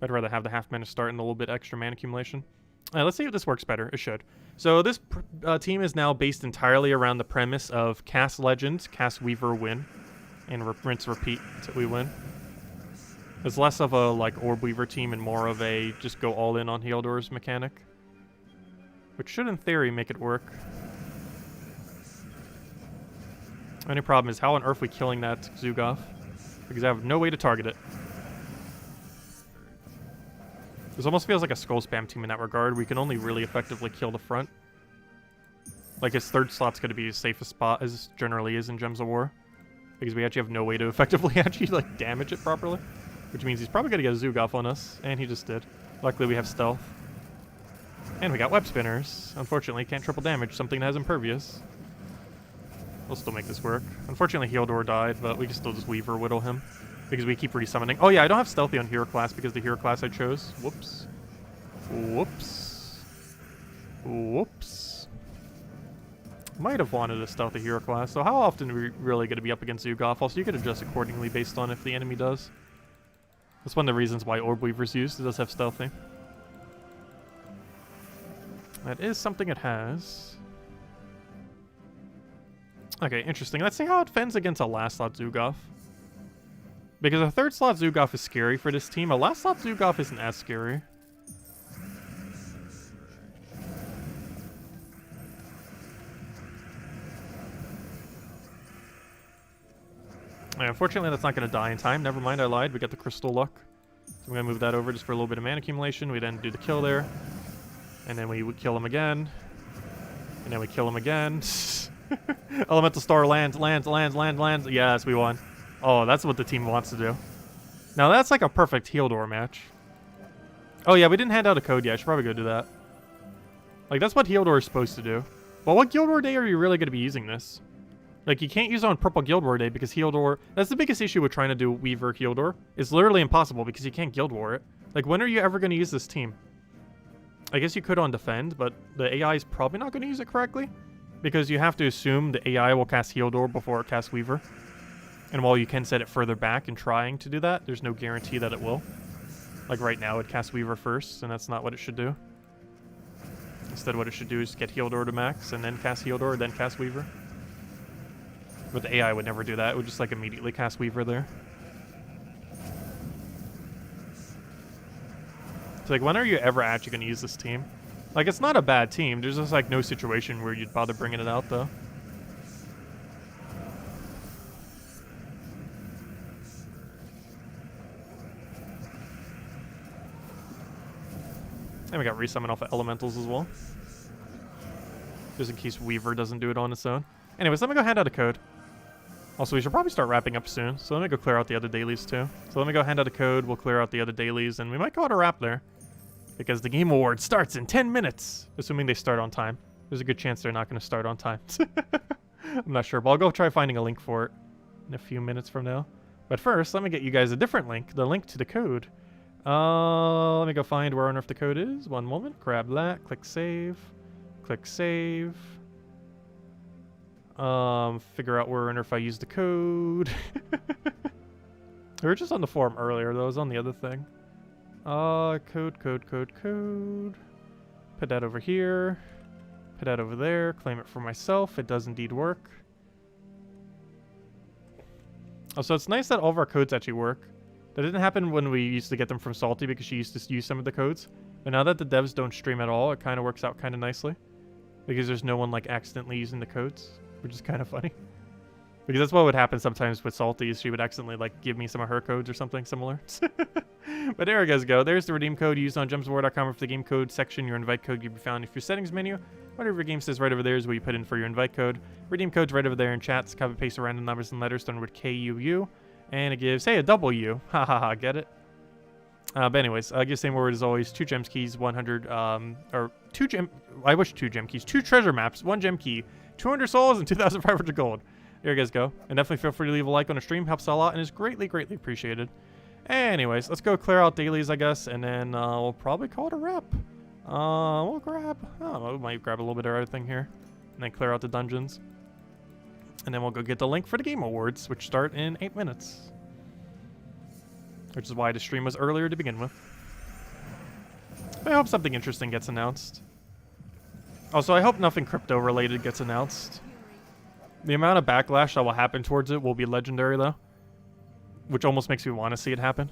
I'd rather have the half mana start and a little bit extra mana accumulation. Let's see if this works better. It should. So this team is now based entirely around the premise of cast Legends, cast Weaver, win. And rinse repeat until we win. It's less of a like Orb Weaver team and more of a just go all in on Heliodor's mechanic. Which should in theory make it work. Only problem is how on earth are we killing that Zugaf? Because I have no way to target it. This almost feels like a skull spam team in that regard. We can only really effectively kill the front. Like his third slot's going to be his safest spot as generally is in Gems of War. Because we actually have no way to effectively actually like damage it properly. Which means he's probably going to get a Zugaf on us. And he just did. Luckily we have stealth. And we got web spinners. Unfortunately can't triple damage something that has impervious. We'll still make this work. Unfortunately Heliodor died, but we can still just Weaver whittle him. Because we keep resummoning. Oh yeah, I don't have stealthy on hero class because the hero class I chose. Whoops. Whoops. Whoops. Might have wanted a stealthy hero class. So how often are we really going to be up against Zugaf? Also, you could adjust accordingly based on if the enemy does. That's one of the reasons why Orb Weaver's used. It does have stealthy. That is something it has. Okay, interesting. Let's see how it fends against a last slot Zugaf. Because a third slot Zugaf is scary for this team. A last slot Zugaf isn't as scary. Unfortunately, that's not going to die in time. Never mind, I lied. We got the crystal luck. So I'm going to move that over just for a little bit of mana accumulation. We then do the kill there. And then we would kill him again. And then we kill him again. Elemental Star lands. Yes, we won. Oh, that's what the team wants to do. Now, that's like a perfect Heliodor match. Oh, yeah, we didn't hand out a code yet. I should probably go do that. Like, that's what Heliodor is supposed to do. But what Guild War day are you really going to be using this? Like, you can't use it on Purple Guild War Day because Heliodor... That's the biggest issue with trying to do Weaver Heliodor. It's literally impossible because you can't Guild War it. Like, when are you ever going to use this team? I guess you could on Defend, but the AI is probably not going to use it correctly. Because you have to assume the AI will cast Heliodor before it casts Weaver. And while you can set it further back in trying to do that, there's no guarantee that it will. Like right now, it casts Weaver first, and that's not what it should do. Instead, what it should do is get Heliodor to max, and then cast Heliodor, then cast Weaver. But the AI would never do that. It would just like immediately cast Weaver there. So like, when are you ever actually going to use this team? Like, it's not a bad team. There's just like no situation where you'd bother bringing it out though. And we got resummon off of elementals as well. Just in case Weaver doesn't do it on its own. Anyways, let me go hand out a code. Also, we should probably start wrapping up soon. So let me go clear out the other dailies too. So let me go hand out a code. We'll clear out the other dailies, and we might call it a wrap there. Because the Game Award starts in 10 minutes. Assuming they start on time. There's a good chance they're not going to start on time. I'm not sure, but I'll go try finding a link for it in a few minutes from now. But first, let me get you guys a different link. The link to the code. Let me go find where on earth the code is. One moment. Grab that. Click save. Click save. Figure out where on earth I use the code. We were just on the forum earlier, though. I was on the other thing. Code. Put that over here. Put that over there. Claim it for myself. It does indeed work. Oh, so it's nice that all of our codes actually work. That didn't happen when we used to get them from Salty because she used to use some of the codes. But now that the devs don't stream at all, it kind of works out kind of nicely. Because there's no one like accidentally using the codes, which is kind of funny. Because that's what would happen sometimes with Salty, is she would accidentally like give me some of her codes or something similar. But there you guys go. There's the redeem code used on gemsofwar.com for the game code section. Your invite code can be found in your settings menu. Whatever your game says right over there is where you put in for your invite code. Redeem code's right over there in chats. Copy paste the random numbers and letters starting with KUU. And it gives, hey, a double U. Ha ha ha, get it? But anyways, I guess same word as always. 2 gems keys, 100, or 2 gem, I wish 2 gem keys. 2 treasure maps, 1 gem key, 200 souls, and 2,500 gold. There you guys go. And definitely feel free to leave a like on the stream. Helps a lot and is greatly, greatly appreciated. Anyways, let's go clear out dailies, I guess, and then we'll probably call it a wrap. We'll grab, we might grab a little bit of everything here, and then clear out the dungeons. And then we'll go get the link for the Game Awards, which start in 8 minutes. Which is why the stream was earlier to begin with. I hope something interesting gets announced. Also, I hope nothing crypto-related gets announced. The amount of backlash that will happen towards it will be legendary, though. Which almost makes me want to see it happen.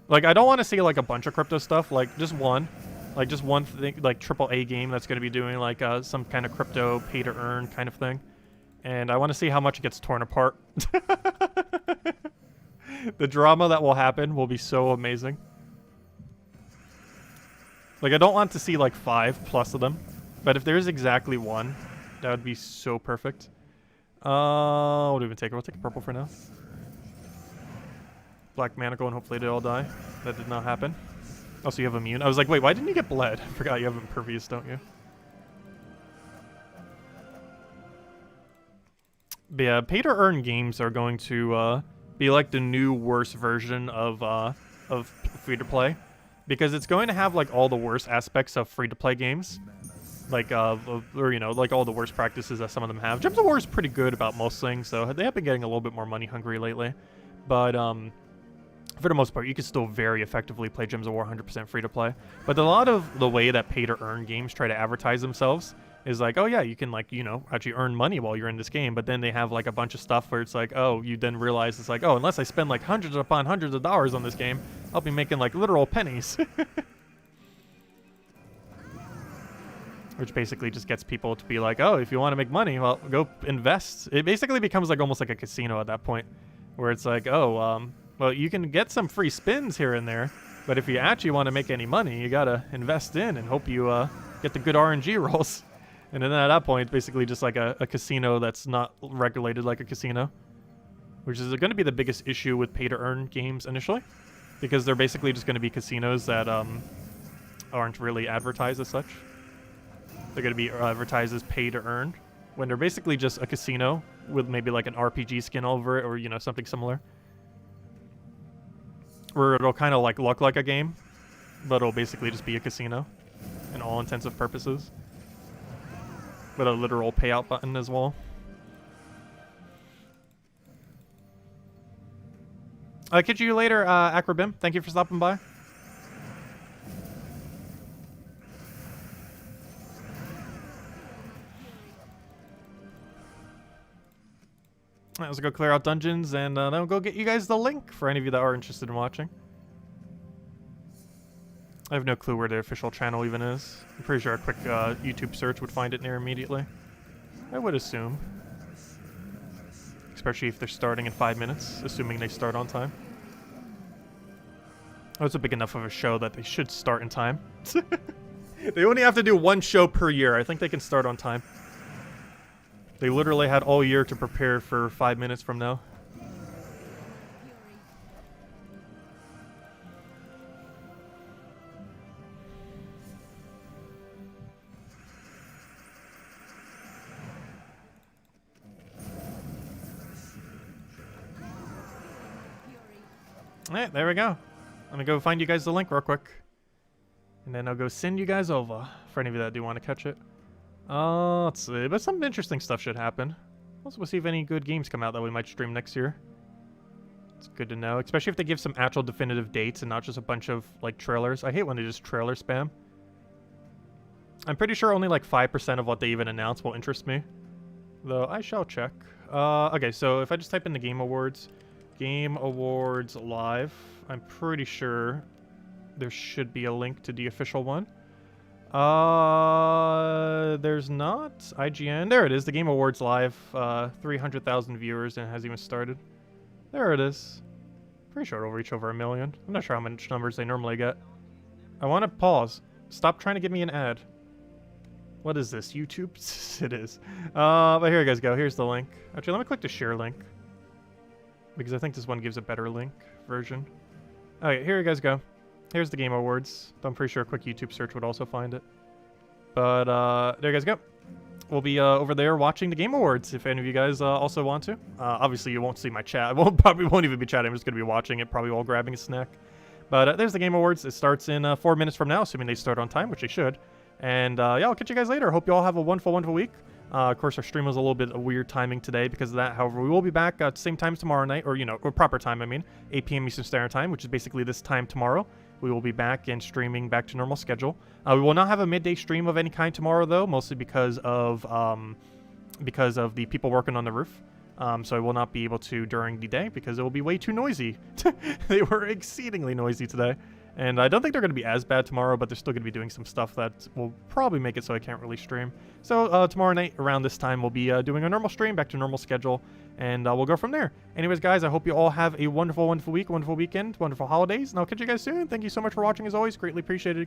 Like, I don't want to see, like, a bunch of crypto stuff. Like, just one. Like, just one thing, like, AAA game that's going to be doing, like, some kind of crypto pay-to-earn kind of thing. And I want to see how much it gets torn apart. The drama that will happen will be so amazing. Like, I don't want to see, like, 5+ of them. But if there's exactly one, that would be so perfect. What do we take? We'll take a purple for now. Black Manacle, and hopefully they all die. That did not happen. Also, you have immune. I was like, wait, why didn't you get bled? I forgot you have impervious, don't you? But yeah, pay-to-earn games are going to be like the new worst version of free-to-play. Because it's going to have like all the worst aspects of free-to-play games. Like, or you know, like all the worst practices that some of them have. Gems of War is pretty good about most things, so they have been getting a little bit more money hungry lately. But, for the most part, you can still very effectively play Gems of War 100% free-to-play. But a lot of the way that pay-to-earn games try to advertise themselves is like, oh yeah, you can, like, you know, actually earn money while you're in this game. But then they have, like, a bunch of stuff where it's like, oh, you then realize it's like, oh, unless I spend, like, hundreds upon hundreds of dollars on this game, I'll be making, like, literal pennies. Which basically just gets people to be like, oh, if you want to make money, well, go invest. It basically becomes, like, almost like a casino at that point. Where it's like, oh, well, you can get some free spins here and there, but if you actually want to make any money, you gotta invest in and hope you get the good RNG rolls. And then at that point, it's basically just like a casino that's not regulated like a casino, which is going to be the biggest issue with pay-to-earn games initially, because they're basically just going to be casinos that aren't really advertised as such. They're going to be advertised as pay-to-earn, when they're basically just a casino with maybe like an RPG skin over it, or, you know, something similar. Where it'll kind of like look like a game, but it'll basically just be a casino in all intensive purposes. With a literal payout button as well. I'll catch you later, Acrobim. Thank you for stopping by. Alright, let's go clear out dungeons, and then we'll go get you guys the link for any of you that are interested in watching. I have no clue where the official channel even is. I'm pretty sure a quick YouTube search would find it near immediately. I would assume. Especially if they're starting in 5 minutes, assuming they start on time. Oh, it's a big enough of a show that they should start in time. They only have to do 1 show per year. I think they can start on time. They literally had all year to prepare for 5 minutes from now. Alright, there we go. Let me go find you guys the link real quick. And then I'll go send you guys over, for any of you that do want to catch it. Let's see, but some interesting stuff should happen. Also, we'll see if any good games come out that we might stream next year. It's good to know, especially if they give some actual definitive dates and not just a bunch of, like, trailers. I hate when they just trailer spam. I'm pretty sure only, like, 5% of what they even announce will interest me. Though, I shall check. Okay, so if I just type in the Game Awards Live, I'm pretty sure there should be a link to the official one. There's not. IGN. There it is. The Game Awards Live. 300,000 viewers and it hasn't even started. There it is. Pretty sure it'll reach over 1 million. I'm not sure how much numbers they normally get. I want to pause. Stop trying to give me an ad. What is this? YouTube? It is. But here you guys go. Here's the link. Actually, let me click the share link. Because I think this one gives a better link version. Okay, here you guys go. Here's the Game Awards. I'm pretty sure a quick YouTube search would also find it. But, there you guys go. We'll be over there watching the Game Awards if any of you guys also want to. Obviously, you won't see my chat. I probably won't even be chatting. I'm just going to be watching it, probably while grabbing a snack. But there's the Game Awards. It starts in 4 minutes from now, assuming they start on time, which they should. And yeah, I'll catch you guys later. Hope you all have a wonderful, wonderful week. Of course, our stream was a little bit of weird timing today because of that. However, we will be back at the same time tomorrow night, or, you know, or proper time, I mean, 8 p.m. Eastern Standard Time, which is basically this time tomorrow. We will be back and streaming back to normal schedule. We will not have a midday stream of any kind tomorrow, though, mostly because of the people working on the roof. So I will not be able to during the day because it will be way too noisy. They were exceedingly noisy today. And I don't think they're going to be as bad tomorrow, but they're still going to be doing some stuff that will probably make it so I can't really stream. So tomorrow night around this time, we'll be doing a normal stream, back to normal schedule, and we'll go from there. Anyways, guys, I hope you all have a wonderful, wonderful week, wonderful weekend, wonderful holidays, and I'll catch you guys soon. Thank you so much for watching, as always. Greatly appreciated.